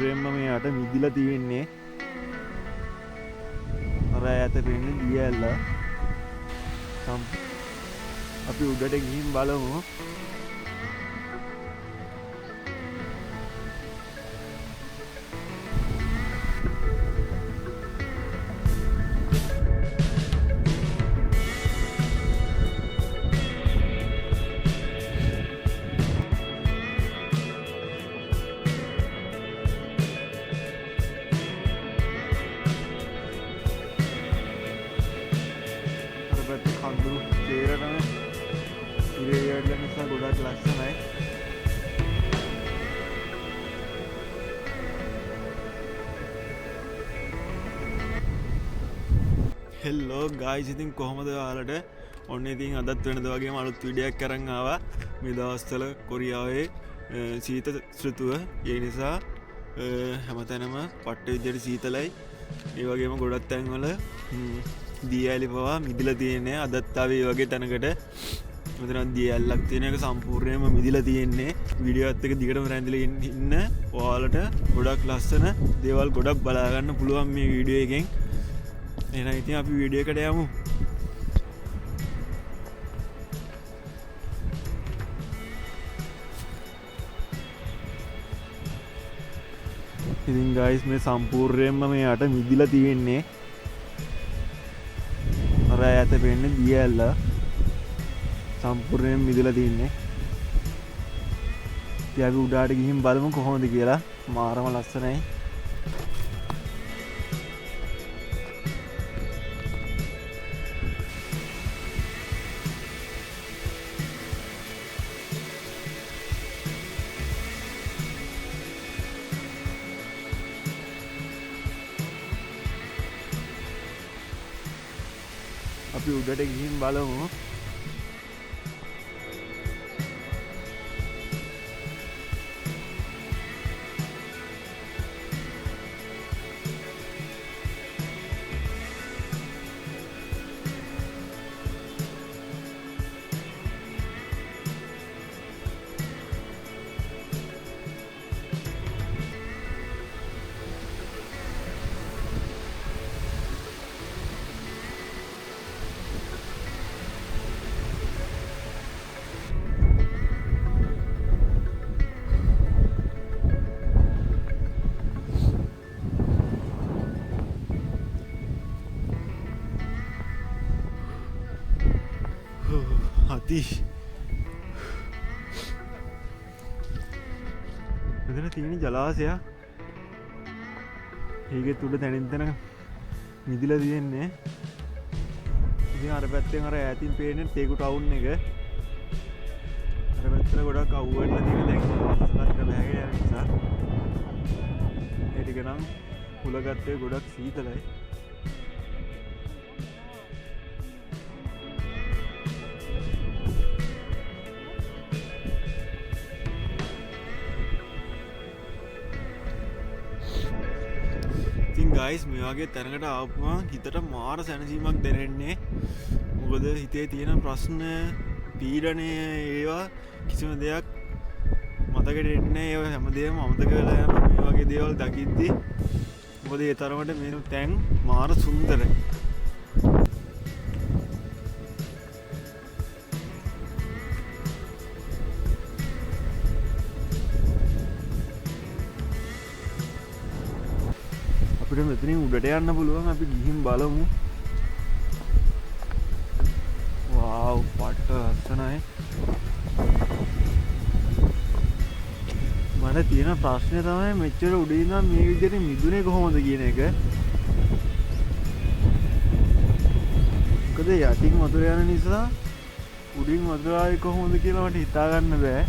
ප්‍රේමම මෙයාට මිදිලා තියෙන්නේ අර ඈත පෙන්නේ දිය ඇල්ල. අපි උඩට ගිහින් බලමු. කඳුළු තේරෙනම ඉරේ යඩල නිසා ගොඩක් ලස්සනයි. හෙල්ලෝ ගායිස්, ඉතින් කොහොමද ඔයාලට? ඔන්න ඉතින් අදත් වෙනද වගේම අලුත් වීඩියෝයක් අරන් ආවා. මේ දවස්වල කොරියාවේ සීත ඍතුව. ඒ නිසා හැමතැනම පට්ට විදියට සීතලයි. ඒ වගේම ගොඩක් තැන්වල දී ඇලි පවා මිදිලා තියෙන්නේ. අදත් ආවේ වගේ තැනකට. මෙතන දී ඇල්ලක් තියෙන එක සම්පූර්ණයෙන්ම මිදිලා තියෙන්නේ. වීඩියෝ එකත් එක්ක දිගටම රැඳිලා ඉන්න ඔයාලට ගොඩක් ලස්සන දේවල් ගොඩක් බලා ගන්න පුළුවන් මේ වීඩියෝ එකෙන්. එහෙනම් ඉතින් අපි වීඩියෝ එකට යමු. ඉතින් ගයිස්, මේ සම්පූර්ණයෙන්ම මෙයාට මිදිලා තියෙන්නේ අර ඈත පෙන්නේ දිය ඇල්ල. සම්පූර්ණයෙන් මිදලා තින්නේ. ඉතින් අපි උඩට ගිහින් බලමු කොහොමද කියලා. මාරම ලස්සනයි. අපි උඩට ගිහින් බලමු. හති මෙතන තියෙන ජලාශයක්. ඒකෙත් උඩ තැනින් තැන මිදිලා තියෙන්නේ. ඉතින් අර පැත්තෙන් අර ඈතින් පේන්නේ තේකු ටවුන් එක. අර පැත්තට ගොඩක් අවුවටලා තියෙන දැන් ලස්සනට බෑගෙන යන නිසා ඒ ටික නම් හුලගත්තේ ගොඩක් සීතලයි. ගයිස්, මේ වගේ තැනකට ආපුවා හිතට මාර සැනසීමක් දැනෙන්නේ. මොකද හිතේ තියෙන ප්‍රශ්න, පීඩනය, ඒවා කිසිම දෙයක් මතකෙට එන්නේ නැහැ. ඒවා හැමදේම අමතක වෙලා යනවා මේ වගේ දේවල් දකිද්දී. මොකද ඒ තරමට මේ තැන් මාර සුන්දරයි. අපිට මෙතනින් උඩට යන්න පුළුවන්. අපි ගිහින් බලමු. වාව්, පට්ට ලස්සනයි. මට තියෙන ප්‍රශ්නේ තමයි මෙච්චර උඩ ඉඳන් මේ විදිහට මිදුනේ කොහොමද කියන එක. මොකද යටින් වතුර යන නිසා උඩින් වතුර ආවේ කොහොමද කියලා මට හිතා ගන්න බෑ.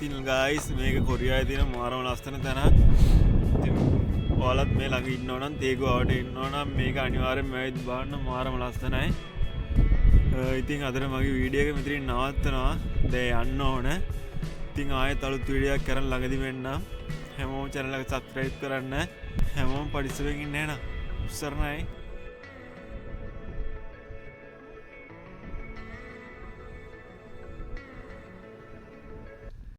ඉතින් ගයිස් මේක කොරියාවේ තියෙන මාරම ලස්සන තැන. ඉතින් ඔයාලත් මේ ළඟ ඉන්නව නම් තේගුවාවට ඉන්නව නම් මේක අනිවාර්යෙන්ම ඇවිත් බලන්න මාරම ලස්සනයි. ඉතින් අදට මගේ වීඩියෝ එක මෙතනින් නවත්තනවා. දැන් යන්න ඕන. ඉතින් ආයෙත් අලුත් වීඩියෝ එකක් කරන් ළඟදී වෙන්නම්. හැමෝම channel එක subscribe කරන්න. හැමෝම පරිස්සමෙන් ඉන්න එහෙනම්. උස්සරණයි.